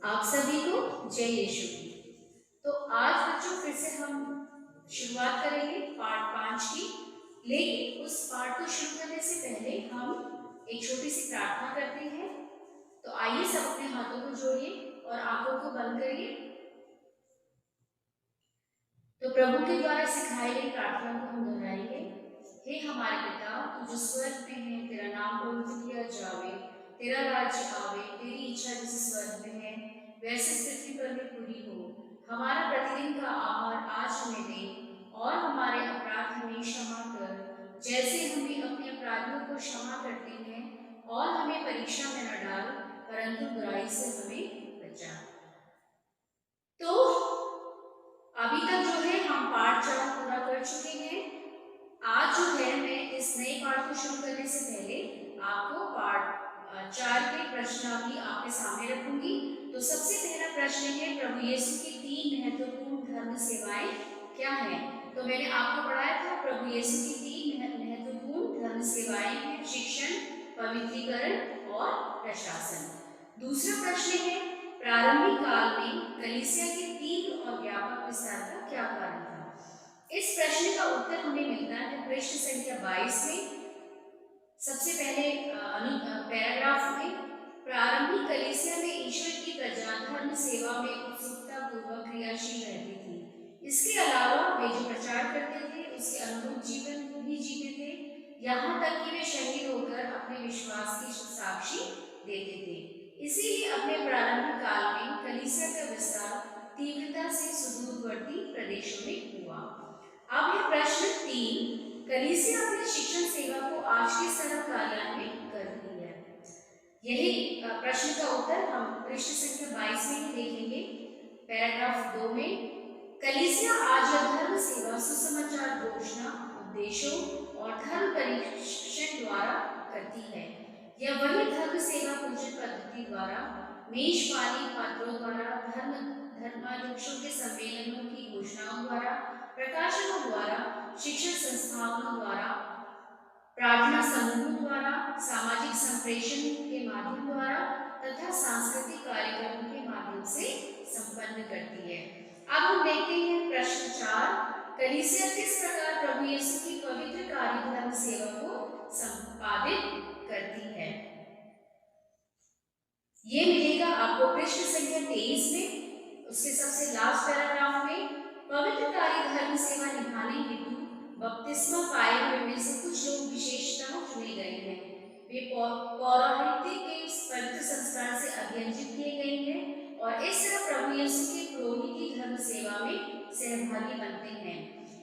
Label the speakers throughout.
Speaker 1: आप सभी को जय यीशु की। तो आज बच्चों फिर से हम शुरुआत करेंगे पार्ट 5 की। लेकिन उस पार्ट को शुरू करने से पहले हम एक छोटी सी प्रार्थना करते हैं। तो आइए सब अपने हाथों को जोड़िए और आंखों को बंद करिए। तो प्रभु के द्वारा सिखाई गई प्रार्थना को हम दोहराएंगे। हे हमारे पिता, तू जो स्वर्ग में है, तेरा नाम पवित्र किया जावे, तेरा राज्य आवे, तेरी इच्छा जैसे स्वर्ग में है वैसे पृथ्वी पर भी पूरी हो। हमारा प्रतिदिन का आहार आज हमें दे, और हमारे अपराध हमें क्षमा कर, जैसे हम भी अपने अपराधियों को क्षमा करते हैं, और हमें परीक्षा में न डाल, परंतु बुराई से हमें बचा। तो अभी तक जो है हम पार्ट 4 पूरा कर चुके हैं। आज जो है मैं इस नए पार्ट को शुरू करने से पहले आपको पार्ट 4 के प्रश्नावली आपके सामने रखूंगी। तो सबसे पहला प्रश्न है, प्रभु यीशु की 3 महत्वपूर्ण धर्म सेवाएं क्या हैं? तो मैंने आपको पढ़ाया था प्रभु यीशु की 3 महत्वपूर्ण धर्म सेवाएं हैं: शिक्षण, पवित्रीकरण और प्रशासन। दूसरा प्रश्न है, प्रारंभिक काल में कलीसिया के तीव्र और व्यापक विस्तार का क्या कारण था? इस प्रश्न का उत्तर हमें मिलता है पृष्ठ संख्या 22 में। सबसे पहले पैराग्राफ में, प्रारंभिक कलीसिया में ईश्वर की प्रजा धर्म सेवा में उत्सुकता पूर्वक क्रियाशील रहती थी। इसके अलावा वे जो प्रचार करते थे उसके अनुरूप जीवन भी जीते थे, यहाँ तक कि वे शहीद होकर अपने विश्वास की साक्षी देते थे। इसीलिए अपने प्रारंभिक काल में कलीसिया का विस्तार तीव्रता से सुदूरवर्ती प्रदेशों में हुआ। अब है प्रश्न 3, कलीसिया अपनी शिक्षण सेवा को आज किस तरह कार्यान्वित करती है? यही प्रश्न का उत्तर हम पृष्ठ संख्या 22 में ही देखेंगे। पैराग्राफ 2 में, कलीसिया आज धर्म सेवा सुसमाचार घोषणा, उपदेशों और धर्म परीक्षण द्वारा करती है। यह वही धर्म सेवा पूजन पद्धति द्वारा, मेषपाली पात्रों द्वारा, धर्माध्यक्षों के सम्मेलनों की घोषणाओं द्वारा, प्रकाशनों द्वारा, शिक्षण संस्थानों द्वारा, प्रार्थना समूहों द्वारा, सामाजिक संप्रेषण के माध्यम द्वारा तथा सांस्कृतिक कार्यक्रमों के माध्यम से संपन्न करती है। अब हम देखते हैं प्रश्न 4, कलीसिया किस प्रकार प्रभु यीशु की पवित्र कार्य धर्म सेवा को संपादित करती है? ये मिलेगा आपको पृष्ठ संख्या 23 में, उसके सबसे लास्ट पैराग्राफ में। पवित्र कार्य धर्म सेवा निभाने हेतु बपतिस्मा पाए हुए में से कुछ लोग विशेषता चुने गए हैं। वे पौरोहित्य के पवित्र संस्कार से अभियंजित किए गए हैं और इस तरह प्रभु यीशु के पुरोहिती धर्म सेवा में सहभागी बनते हैं।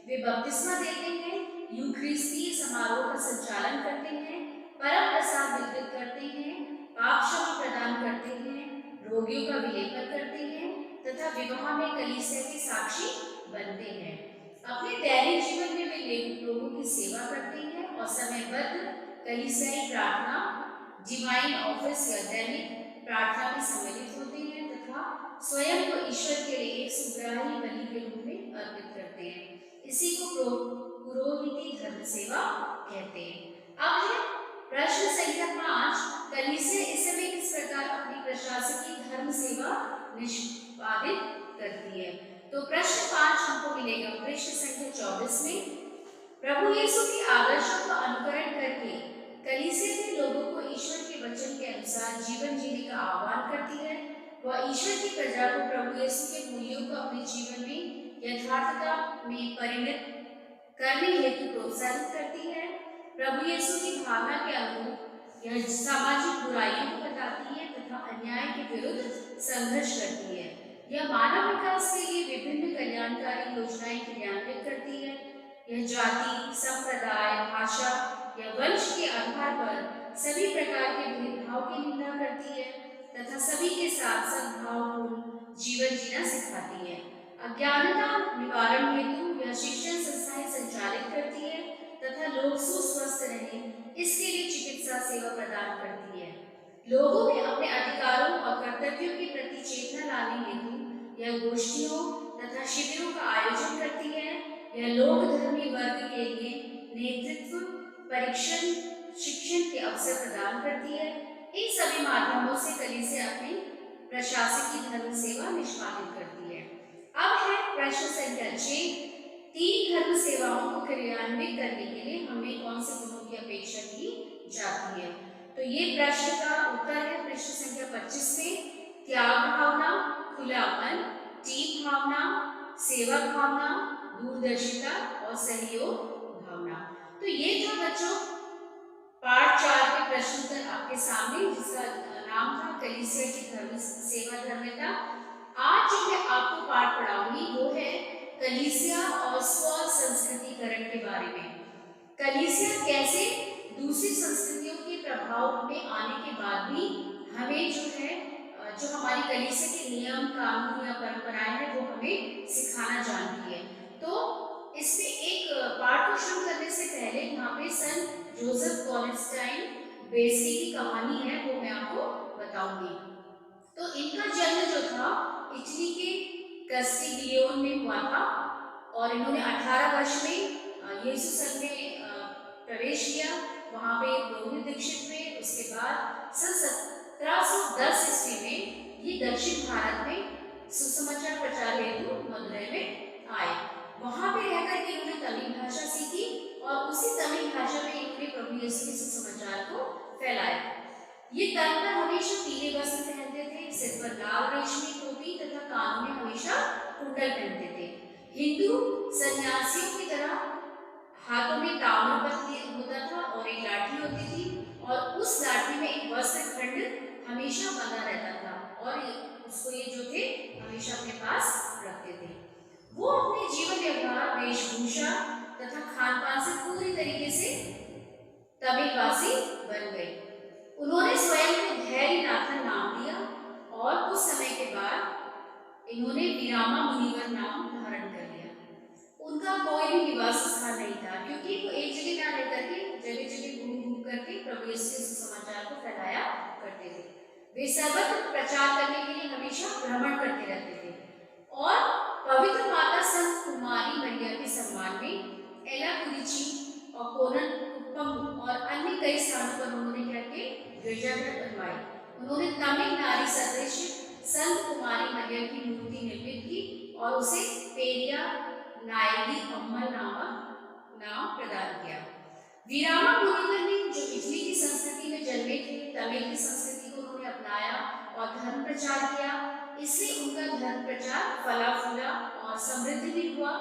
Speaker 1: वे बपतिस्मा देते हैं, यूखरिस्तीय समारोह का संचालन करते हैं, परम प्रसाद वितरित करते हैं, पाप क्षमा प्रदान करते हैं, रोगियों का विलेपन करते हैं तथा विवाह में कलीसिया के साक्षी बनते हैं। अपने दैनिक जीवन में वे लोगों की सेवा करते हैं और समयबद्ध कलीसियाई प्रार्थना, डिवाइन ऑफिस या दैनिक प्रार्थना में सम्मिलित होते हैं तथा स्वयं को ईश्वर के लिए एक सुग्राही बलि के रूप में अर्पित करते हैं। इसी को पुरोहिती धर्म सेवा कहते हैं। अब है प्रश्न संख्या 5, कलीसिया इस समय किस प्रकार अपनी प्रशासकीय धर्म सेवा निष्पादित करती है? तो प्रश्न 5 हमको मिलेगा पृष्ठ संख्या 24 में। प्रभु यीशु के आदर्शों का अनुकरण करके कलीसिया के लोगों को ईश्वर के वचन के अनुसार जीवन जीने का आह्वान करती है। वह ईश्वर की प्रजा को प्रभु यीशु के मूल्यों को अपने जीवन में यथार्थता में परिणत करने हेतु प्रोत्साहित करती है। प्रभु यीशु की भावना के अनुरूप यह सामाजिक बुराइयों को बताती है तथा अन्याय के विरुद्ध संघर्ष करती है। यह मानव विकास के लिए विभिन्न कल्याणकारी योजनाएं क्रियान्वित करती है। यह जाति, संप्रदाय, भाषा या वंश के आधार पर सभी प्रकार के भेदभाव की निंदा करती है तथा सभी के साथ सद्भावपूर्ण जीवन जीना सिखाती है। अज्ञानता निवारण हेतु यह शिक्षण संस्थाएं संचालित करती है तथा लोग सुस्वस्थ रहें इसके लिए चिकित्सा सेवा प्रदान करती है। लोगों में अपने अधिकारों और कर्तव्यों के प्रति चेतना लाने हेतु यह गोष्ठियों तथा शिविरों का आयोजन करती है। यह लोक धर्मी वर्ग के लिए नेतृत्व, परीक्षण, शिक्षण के अवसर प्रदान करती है। इन सभी माध्यमों से कलीसिया अपनी प्रशासकीय धर्म सेवा निष्पादित करती है। अब है प्रश्न संख्या 6, तीन धर्म सेवाओं को क्रियान्वित करने के लिए हमें कौन से गुणों की अपेक्षा की जाती है? तो ये प्रश्न का उत्तर है प्रश्न संख्या 25 में, त्याग भावना, खुला मन, टीम भावना, सेवा भावना, दूरदर्शिता और सहयोग भावना। तो ये था बच्चों पाठ 4 के प्रश्न उत्तर आपके सामने, जिसका नाम था कलीसिया की धर्म सेवा धर्मता। आज जो मैं आपको पाठ पढ़ाऊंगी वो है कलीसिया और स्व संस्कृतिकरण के बारे में। कलीसिया कैसे दूसरी संस्कृतियों के प्रभाव में आने के बाद भी हमें जो है जो हमारी कलीसिया के नियम कानून या परंपराएं हैं वो हमें सिखाना जानती है। तो इसमें एक पाठ को शुरू करने से पहले यहाँ पे सन जोसेफ कॉलेस्टाइन बेसी की कहानी है वो मैं आपको बताऊंगी। तो इनका जन्म जो था इटली के कस्टिलियोन में हुआ था और इन्होंने 18 वर्ष में यीशु संघ में प्रवेश किया। वहां पे पुरोहित दीक्षित हुए। उसके बाद सन 1710 ईस्वी में ये दक्षिण भारत में सुसमाचार प्रचार हेतु मदुरै में आए। वहां पे रहकर के इन्होंने तमिल भाषा सीखी और उसी तमिल भाषा में इन्होंने प्रभु यीशु के सुसमाचार को फैलाया। ये तन पर हमेशा पीले वस्त्र पहनते थे, सिर पर लाल रेशमी टोपी तथा कानों में हमेशा कुंडल पहनते थे। हिंदू सन्यासियों की तरह हाथों में ताम्रपत्र होता था और एक लाठी होती थी और उस लाठी में एक वस्त्र खंड हमेशा बंधा रहता था और उसको ये जो थे हमेशा अपने पास रखते थे। वो अपने जीवन व्यवहार, वेशभूषा तथा खान पान से पूरी तरीके से तमिलवासी बन गए। उन्होंने स्वयं को धैर्यनाथन नाम दिया और कुछ समय के बाद इन्होंने विरामा मुनिवर नाम धारण कर लिया। उनका कोई भी निवास स्थान नहीं था क्योंकि वो एक जगह ना रह करके जगह जगह घूम घूम करके प्रभु यीशु के सुसमाचार को फैलाया करते थे। वे सर्वत्र प्रचार करने के लिए हमेशा भ्रमण करते रहते थे और पवित्र माता संत कुमारी मरिया के सम्मान में एलाकुरिची और कोनन कुप्पम और अन्य कई स्थानों पर उन्होंने क्या किए, गिरजाघर बनवाए। उन्होंने तमिल नारी सदृश संत कुमारी मरिया की मूर्ति निर्मित की और उसे पेरिया नायगी अम्मल नाम प्रदान किया। वीरामा मुनिवर ने जो इटली की संस्कृति में जन्मे थे, तमिल की संस्कृति को उन्होंने अपनाया और धर्म प्रचार किया। इसलिए उनका धर्म प्रचार फला फूला और समृद्ध भी हुआ।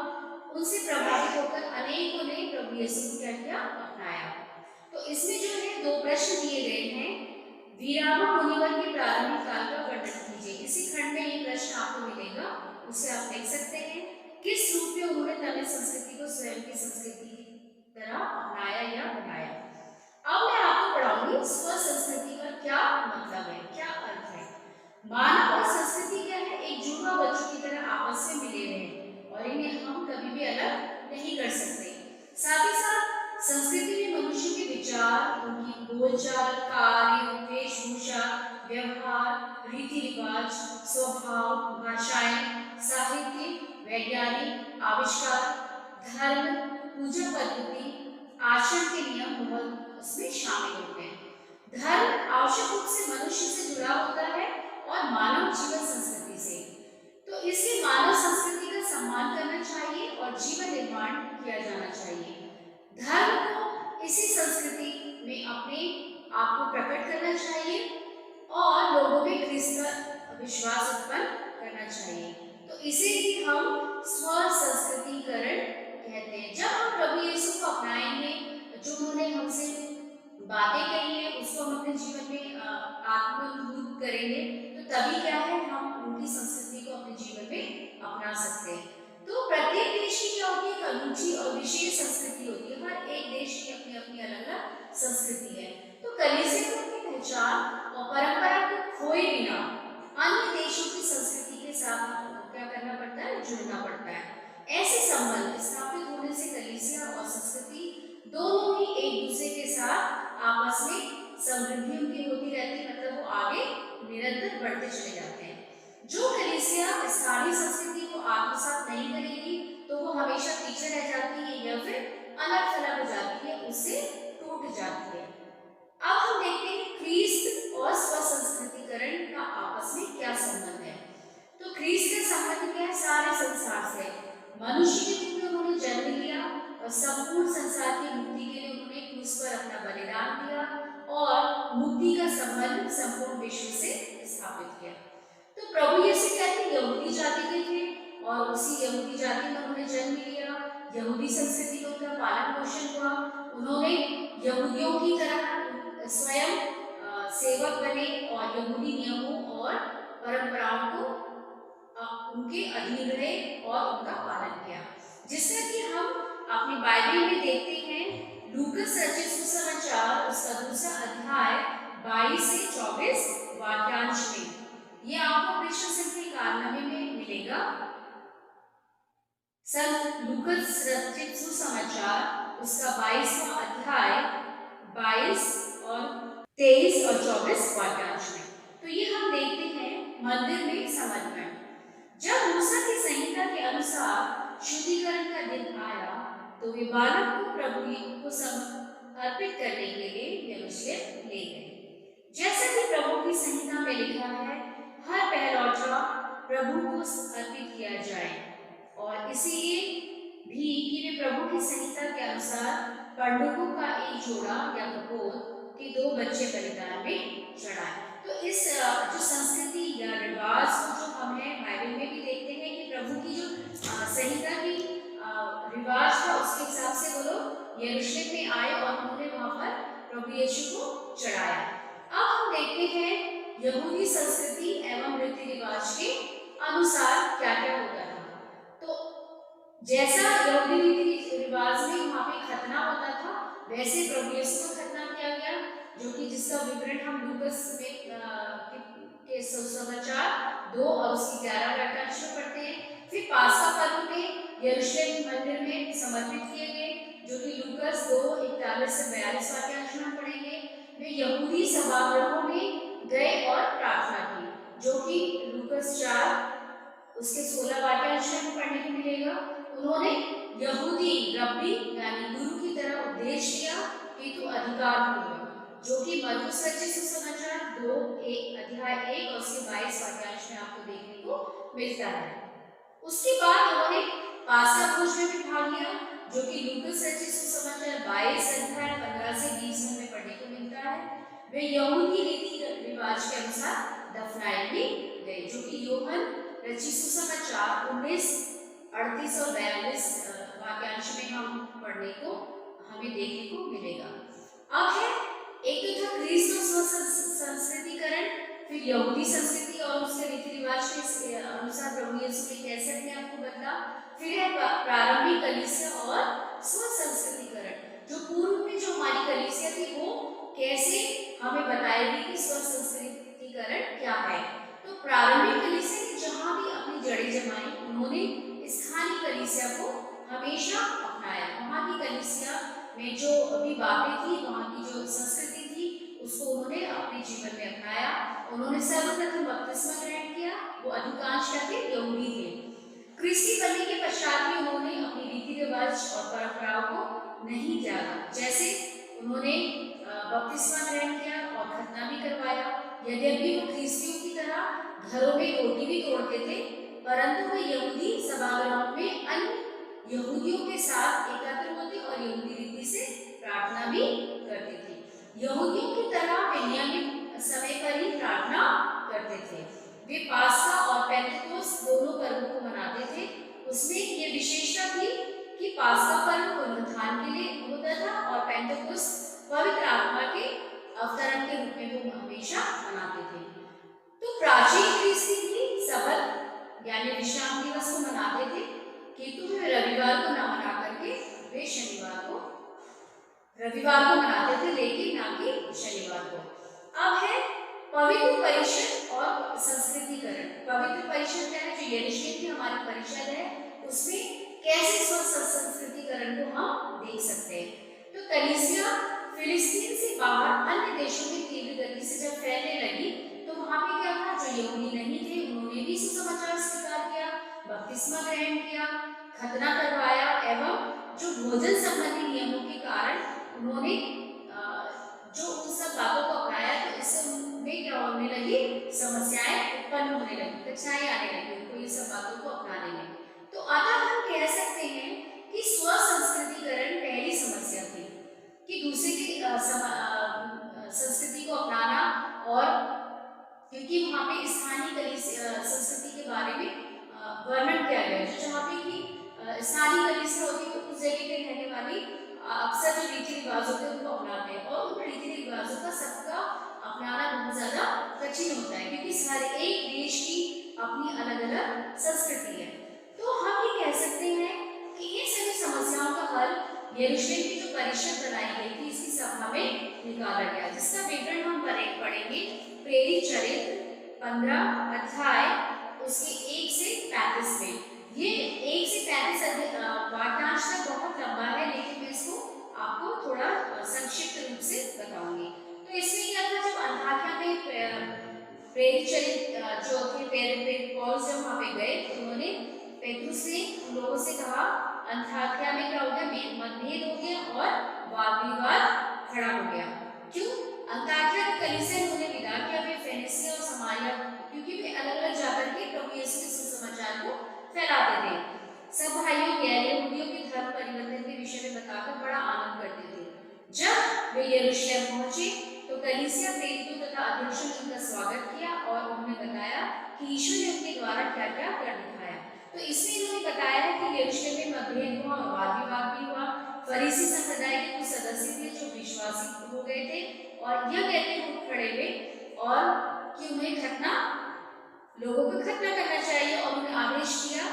Speaker 1: उनसे प्रभावित होकर अनेकों ने प्रभु यीशु को क्या किया, अपनाया। तो इसमें जो है दो प्रश्न दिए गए हैं। वीरामा मुनिवर के प्रारंभिक काल का वर्णन कीजिए। इसी खंड में ये प्रश्न आपको मिलेगा, उसे आप देख सकते हैं। किस रूप में उन्होंने तमिल संस्कृति को स्वयं की संस्कृति की तरह अपनाया या बनाया। अब मैं आपको पढ़ाऊंगी स्व संस्कृति का क्या मतलब है, क्या अर्थ है। मानव और संस्कृति क्या है, एक जुड़वा बच्चों की तरह आपस में मिले रहे और इन्हें हम कभी भी अलग नहीं कर सकते। साथ ही साथ संस्कृति में मनुष्य के विचार, उनकी बोलचाल, कार्य, वेशभूषा, व्यवहार, रीति रिवाज, स्वभाव, भाषाएं, साहित्य, वैज्ञानिक आविष्कार, धर्म, पूजा पद्धति, आचरण के नियम बहुत उसमें शामिल होते हैं। धर्म आवश्यक रूप से मनुष्य से जुड़ा होता है और मानव जीवन संस्कृति से। तो इसलिए मानव संस्कृति का सम्मान करना चाहिए और जीवन निर्माण किया जाना चाहिए। धर्म को इसी संस्कृति में अपने आप को प्रकट करना चाहिए और लोगों में ख्रिस्त का विश्वास उत्पन्न करना चाहिए। तो इसे ही हम स्व संस्कृतिकरण कहते हैं। जब हम प्रभु यीशु को अपनाएंगे, जो उन्होंने हमसे बातें कही है उसको हम अपने जीवन में आत्मभूत करेंगे, तो तभी क्या है, हम उनकी संस्कृति को अपने जीवन में अपना सकते हैं। तो प्रत्येक देश की क्या होती है, एक अनूठी और विशेष संस्कृति होती है। हर एक देश की अपनी अपनी अलग अलग संस्कृति है। तो कलीसिया को अपनी पहचान और परंपरा को खोए बिना अन्य देशों की संस्कृति के साथ क्या करना पड़ता है, जुड़ना पड़ता है। ऐसे संबंध स्थापित होने से कलीसिया और संस्कृति दोनों ही एक दूसरे के साथ आपस में समृद्धि उनकी होती रहती है, मतलब वो आगे निरंतर बढ़ते चले जाते हैं। जो कलीसिया स्थानीय संस्कृति को आत्मसात नहीं करेगी तो वो हमेशा पीछे रह जाती है या फिर अलग थलग हो जाती है, उससे टूट जाती है। अब हम देखते हैं ख्रीस्त और स्व संस्कृतिकरण का आपस में क्या संबंध संपूर्ण विश्व से स्थापित किया। तो प्रभु यीशु क्या थे? यहूदी जाति के थे और उसी यहूदी जाति में उन्होंने जन्म लिया। यहूदी संस्कृति में उनका पालन पोषण हुआ। उन्होंने यहूदियों की तरह स्वयं सेवक बने और यहूदी नियमों और परंपराओं को उनके अधीन रहे और उनका पालन किया। जिससे कि हम अपनी बाइबल में देखते हैं, लूकस रचित सुसमाचार उसका दूसरा अध्याय 22 से 24 वाक्यांश में, ये आपको पृष्ठ संख्या 91 में मिलेगा। संत लूकस रचित सुसमाचार उसका 22वां अध्याय 22 और 23 और 24 वाक्यांश में। तो ये हम देखते हैं मंदिर में समर्पण। जब मूसा की संहिता के अनुसार शुद्धिकरण का दिन आया तो वे बालक को प्रभु को समर्पित करने के लिए यरूशलेम ले गए। जैसा कि प्रभु की संहिता में लिखा है, हर पहलौठा प्रभु को अर्पित किया जाए, और इसलिए भी कि वे प्रभु की संहिता के अनुसार पंडुकों का एक जोड़ा या कपोत के 2 बच्चे बलिदान में चढ़ाए। तो इस जो संस्कृति या रिवाज को जो हम है बाइबल में भी देखते हैं कि प्रभु की जो संहिता की रिवाज था उसके हिसाब से वो लोग यरूशलेम में आए और उन्होंने वहां पर प्रभु यीशु को चढ़ाया। अब हम देखते हैं यहूदी संस्कृति एवं रीति रिवाज के अनुसार क्या क्या होता था। तो जैसा यहूदी रीति रिवाज में वहां पे खतना होता था, वैसे प्रभु यीशु का खतना किया गया, जो कि जिसका विवरण हम लूकस में के सुसमाचार 2 और उसकी 11 वाक्यांश में पढ़ते हैं। फिर पास्का पर्व में यरूशलेम मंदिर में समर्पित किए गए, जो कि लूकस 2:41 से 42 वाक्यांश में पढ़ेंगे। वे यहूदी सभागृहों में गए और प्रार्थना की, जो कि लूकस 4 उसके 16 वाक्यांश में पढ़ने को मिलेगा। उन्होंने यहूदी रब्बी यानी गुरु की तरह उपदेश दिया हेतु अधिकार पूर्वक, जो कि मरकुस रचित सुसमाचार 2 अध्याय 1 और उसके 22 वाक्यांश में आपको देखने को मिलता है। उसके बाद उन्होंने पास्का भोज में भी भाग लिया, जो कि लूकस रचित सुसमाचार 22 अध्याय 15 से 20 में हमें पढ़ने को मिलता है। वे यहूदी रीति रिवाज के अनुसार दफनाए भी गए, जो कि यूहन्ना रचित सुसमाचार 19:38 और 42 वाक्यांश में हम पढ़ने को हमें देखने को मिलेगा। अब है एक तो था ख्रीष्ट संस्कृतिकरण, फिर यहूदी संस्कृति और उसके रीति रिवाज के अनुसार प्रभु यीशु ने कैसे अपने आप को बदला। फिर है प्रारंभिक कलीसिया और स्व संस्कृतिकरण, जो पूर्व में जो हमारी कलीसिया थी वो कैसे हमें बताएगी कि स्व संस्कृतिकरण क्या है। तो प्रारंभिक कलीसिया ने जहां भी अपनी जड़ें जमाई, उन्होंने स्थानीय कलीसिया को हमेशा अपनाया। वहां की कलीसिया में जो भी बातें थी, वहां की जो संस्कृति थी, उसको उन्होंने अपने जीवन में अपनाया। उन्होंने सर्वप्रथम बपतिस्मा ग्रहण किया, वो अधिकांश यहूदी थे। ख्रिस्ती बनने के पश्चात भी उन्होंने अपनी रीति रिवाज और परंपराओं को नहीं त्यागा। जैसे उन्होंने बपतिस्मा ग्रहण किया और खतना भी करवाया। यद्यपि वो ख्रिस्तियों की तरह घरों में रोटी भी तोड़ते थे, परंतु वे यहूदी सभागृहों में अन्य यहूदियों के साथ एकत्र होते और यहूदी रीति से प्रार्थना भी करते थे। यहूदियों की तरह वे नियमित समय पर ही प्रार्थना करते थे। वे पास्का और पेंटेकोस्त दोनों पर्वों को मनाते थे। उसमें ये विशेषता थी कि पास्का पर्व पुनरुत्थान के लिए होता था और पेंटेकोस्त पवित्र आत्मा के अवतरण के रूप में वो हमेशा मनाते थे। तो प्राचीन ख्रिस्ती भी सबत यानी विश्राम दिवस को मनाते थे, किंतु वे रविवार को न मना करके वे शनिवार को रविवार को मनाते थे, लेकिन ना कि शनिवार को। अब है पवित्र परिषद और संस्कृतिकरण। पवित्र परिषद क्या है? जो यरूशलेम की हमारी परिषद है, उसमें कैसे संस्कृतिकरण को हम देख सकते हैं। तो कलीसिया फिलिस्तीन से बाहर अन्य देशों में तीव्र गति से जब फैलने लगी, तो वहां पे क्या था? जो यहूदी नहीं थे उन्होंने भी सुसमाचार स्वीकार किया, बपतिस्मा ग्रहण किया, खतना करवाया एवं जो भोजन संबंधी नियमों के कारण उन्होंने जो उन सब बातों को अपनाया, तो इससे उनमें क्या होने लगी? समस्याएं उत्पन्न होने लगी, कठिनाई आने लगी उनको ये सब बातों को अपनाने में। तो अतः हम कह सकते हैं कि स्व संस्कृतिकरण पहली समस्या थी कि दूसरे की संस्कृति को अपनाना और के बारे में वर्णन किया गया है। जो जहाँ पे कि स्थानीय कलीसिया होती है, तो उस जगह पे रहने वाली अक्सर जो रीति रिवाज होते हैं उनको अपनाते हैं, और उन रीति रिवाजों का सबका अपनाना बहुत ज्यादा कठिन होता है, क्योंकि हर एक देश की अपनी अलग अलग संस्कृति है। तो हम ये कह सकते हैं कि ये सभी समस्याओं का हल यरूशलेम की जो परिषद बनाई गई थी इसकी सभा में निकाला गया, जिसका विवरण हम पढ़ेंगे प्रेरित चरित्र 15 अध्याय उसके 1 से 35 में। ये 1 से 35 वाक्यांश तक बहुत लंबा है, लेकिन मैं इसको आपको थोड़ा संक्षिप्त रूप से बताऊंगी। तो इसमें क्या था, जब अंताकिया में प्रेरित चरित्र जो थे पौलुस जब वहां पे गए, तो उन्होंने पेट्रुस ने उन लोगों से कहा, अंताकिया में क्या हो गया, मतभेद हो गया और वाद विवाद खड़ा हो गया। क्यों? अंताकिया की कलीसिया ने उन्हें विदा किया, वे फेनिसिया और समारिया, क्योंकि वे अलग अलग जाकर के प्रभु यीशु के सुसमाचार को फैलाते थे। सब भाइयों गैर यहूदियों के धर्म परिवर्तन के विषय में बताकर बड़ा आनंद करते थे। जब वे यरूशलेम पहुंचे तो कलीसिया प्रेरितों तथा अध्यक्षों ने उनका स्वागत किया और उन्होंने बताया कि यीशु ने उनके द्वारा क्या क्या कर दिखाया। तो इसमें इन्होंने बताया है कि यरूशलेम में मतभेद हुआ और वाद विवाद भी हुआ। फरीसी संप्रदाय के कुछ सदस्य थे जो विश्वासी हो गए थे और यह कहते हुए खड़े हुए और कि उन्हें लोगों को खतना करना चाहिए, और उन्हें आदेश किया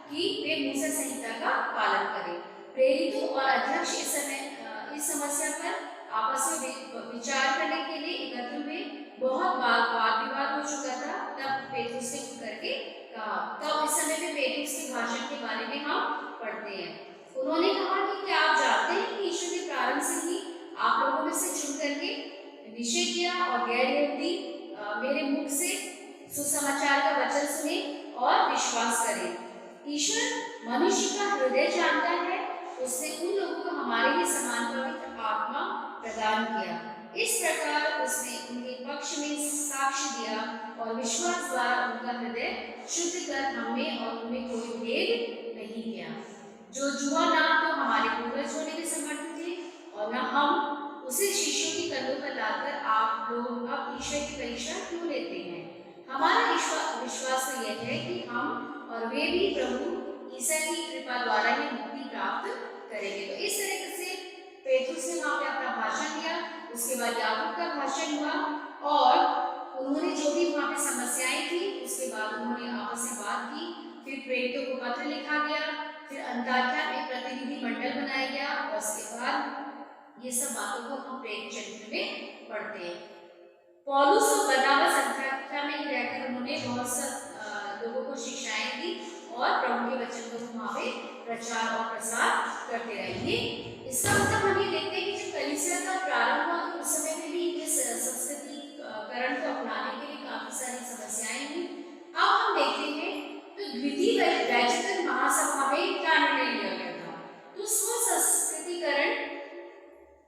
Speaker 1: कि वे मूसा संहिता का पालन करें। प्रेरितों और अध्यक्ष इस समस्या पर आपस में विचार करने के लिए एकत्र हुए। बहुत वाद विवाद हो चुका था। तब पेट्रुस ने करके कहा, तब इस समय में पेट्रुस के भाषण के बारे में हम पढ़ते हैं। उन्होंने कहा कि क्या आप जानते हैं कि यीशु ने प्रारंभ से ही आप लोगों में से चुन करके निश्चय किया और गैर यहूदी मेरे मुख से सुसमाचार का वचन सुने और विश्वास करें। ईश्वर मनुष्य का हृदय जानता है, उसने उन लोगों को हमारे लिए समान पवित्र आत्मा प्रदान किया। इस प्रकार उसने उनके पक्ष में साक्ष्य दिया और विश्वास द्वारा उनका हृदय शुद्ध कर हमें और उनमें कोई भेद नहीं किया। जो जुआ ना तो हमारे पूर्वज होने में समर्थ थे और न हम उसे शिष्यों की कंधों पर लाकर आप लोग अब ईश्वर की परीक्षा क्यों लेते हैं। हमारा विश्वास तो यह है कि हम और वे भी प्रभु ईसा की कृपा द्वारा ही मुक्ति प्राप्त करेंगे। तो इस तरीके से पेट्रुस ने वहां पे अपना भाषण दिया। उसके बाद याकूब का भाषण हुआ और उन्होंने जो भी वहां पे समस्याएं थी उसके बाद उन्होंने आपस में बात की। फिर प्रेरितों को पत्र लिखा गया, फिर अंताकिया में प्रतिनिधि मंडल बनाया गया और उसके बाद ये सब बातों को हम प्रेरित चरित्र में पढ़ते हैं। पौलुस और बरनबास अंताकिया में रहकर उन्होंने बहुत सा लोगों को शिक्षाएं दी और प्रभु के वचन को वहां पे प्रचार और प्रसार करते रहे। इसका मतलब हम ये देखते हैं कि जब कलीसिया का प्रारंभ हुआ तो उस समय में भी ये संस्कृतिकरण को अपनाने के लिए काफी सारी समस्याएं हुई। अब हम देखते हैं तो द्वितीय वैचित्र महासभा में क्या निर्णय लिया गया था। तो स्व संस्कृतिकरण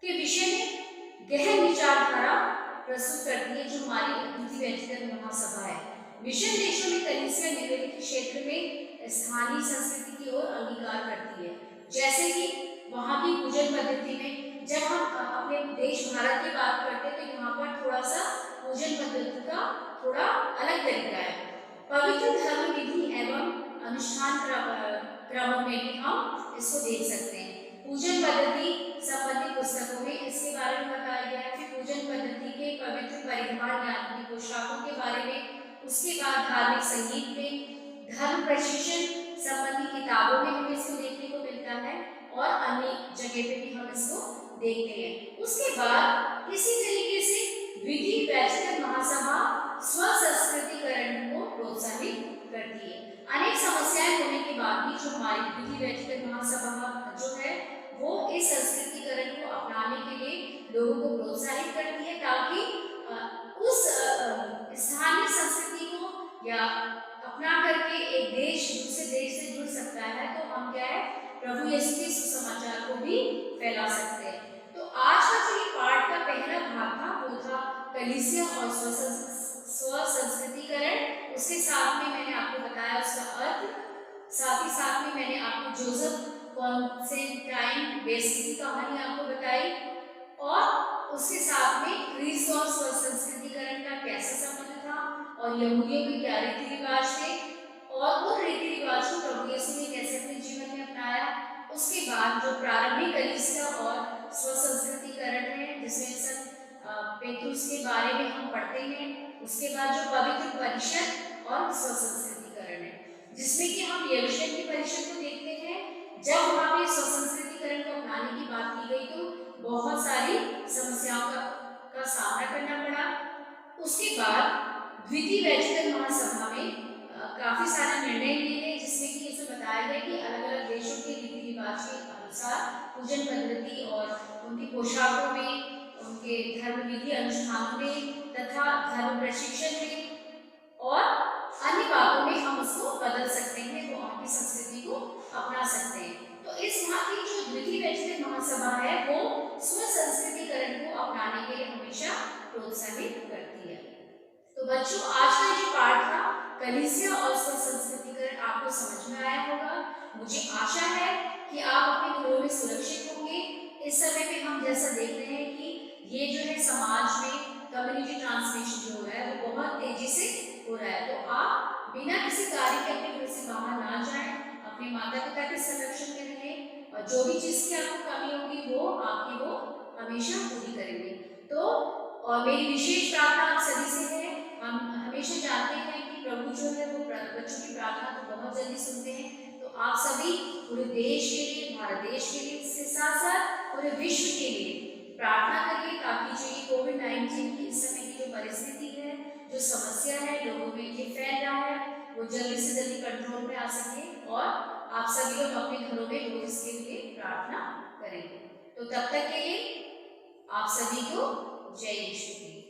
Speaker 1: के विषय में गहन विचारधारा प्रस्तुत करती है जो हमारी द्वितीय वैचित्र महासभा है। मिशन देशों में कलीसिया निम्नलिखित क्षेत्र में स्थानीय संस्कृति की ओर अंगीकार करती है, जैसे कि वहां की पूजन पद्धति में जब हम अपने देश भारत की बात करते हैं तो यहाँ पर थोड़ा सा पूजन पद्धति का थोड़ा अलग तरीका है। पवित्र धर्म विधि एवं अनुष्ठान क्रमों में भी हम इसको देख सकते हैं। पूजन पद्धति संबंधी पुस्तकों में इसके बारे में बताया गया है। फिर पूजन पद्धति के पवित्र परिधान यानी पोशाकों के बारे में, उसके बाद धार्मिक संगीत में, धर्म प्रशिक्षण संबंधी किताबों में हमें इसको देखने को मिलता है और अन्य जगह पे भी हम इसको देखते हैं। उसके बाद इसी तरीके से द्वितीय वैचित्र महासभा स्व संस्कृतिकरण को प्रोत्साहित करती है। अनेक समस्याएं होने के बाद भी जो हमारी द्वितीय वैचित्र महासभा जो है वो इस संस्कृतिकरण को अपनाने के लिए लोगों को प्रोत्साहित करती है, ताकि उस स्थानीय संस्कृति को या अपना करके एक देश दूसरे देश से जुड़ सकता है। तो हम क्या है, प्रभु यीशु के सुसमाचार को भी फैला सकते हैं। तो आज का जो ये पाठ का पहला भाग था वो था कलीसिया और स्व संस्कृतिकरण। उसके साथ में मैंने आपको बताया उसका अर्थ, साथ ही साथ में मैंने आपको जोसेफ कॉन्स्टेंटाइन बेसिस की कहानी आपको बताई और उसके साथ में ग्रीस और स्व संस्कृतिकरण का कैसा संबंध था और यहूदियों के क्या रीति रिवाज थे उसके बाद जो प्रारंभिक कलीसिया और स्वसंस्कृतिकरण है, जिसमें संत पेतरुस के बारे में हम पढ़ते हैं। उसके बाद जो पवित्र परिषद और स्वसंस्कृतिकरण है, जिसमें कि हम यरूशलेम की परिषद को देखते हैं। जब वहाँ पे स्वसंस्कृतिकरण को अपनाने की बात की गई तो बहुत सारी समस्याओं का सामना करना पड़ा। उसके बाद द्वितीय वैचिकन महासभा में काफी सारे निर्णय लिए गए, जिसमें कि इसमें बताया गया कि अलग अलग देशों के रीति रिवाज के अनुसार पूजन पद्धति और उनकी पोशाकों में, उनके धर्म विधि अनुष्ठानों में तथा धर्म प्रशिक्षण में और अन्य बातों में हम उसको बदल सकते हैं, वो उनकी संस्कृति को अपना सकते हैं। तो इस वहाँ की जो द्वितीय वैचिकन महासभा है वो स्व संस्कृतिकरण को अपनाने के लिए हमेशा प्रोत्साहित करती है। तो बच्चों, आज का जो पाठ था कलीसिया और स्व संस्कृतिकरण आपको समझ में आया होगा। मुझे आशा है कि आप अपने घरों में सुरक्षित होंगे। इस समय पे हम जैसा देख रहे हैं कि ये जो है समाज में कम्युनिटी ट्रांसमिशन जो हो रहा है वो बहुत तेजी से हो रहा है। तो आप बिना किसी कार्य के अपने घर से बाहर ना जाएं, अपने माता पिता के संरक्षण में रहें और जो भी चीज की आपको कमी होगी वो आपकी वो हमेशा पूरी करेंगे। तो और मेरी विशेष प्रार्थना आप सभी से है। हम हमेशा जानते हैं कि प्रभु जो है वो बच्चों की प्रार्थना तो बहुत जल्दी सुनते हैं। तो आप सभी पूरे देश के लिए, भारत देश के लिए, इसके साथ साथ पूरे विश्व के लिए प्रार्थना करिए, ताकि जो ये कोविड-19 की इस समय की जो परिस्थिति है, जो समस्या है, लोगों में ये फैल रहा है, वो जल्दी से जल्दी कंट्रोल में आ सके और आप सभी लोग अपने घरों में रोज इसके लिए प्रार्थना करेंगे। तो तब तक के लिए आप सभी को जय यीशु।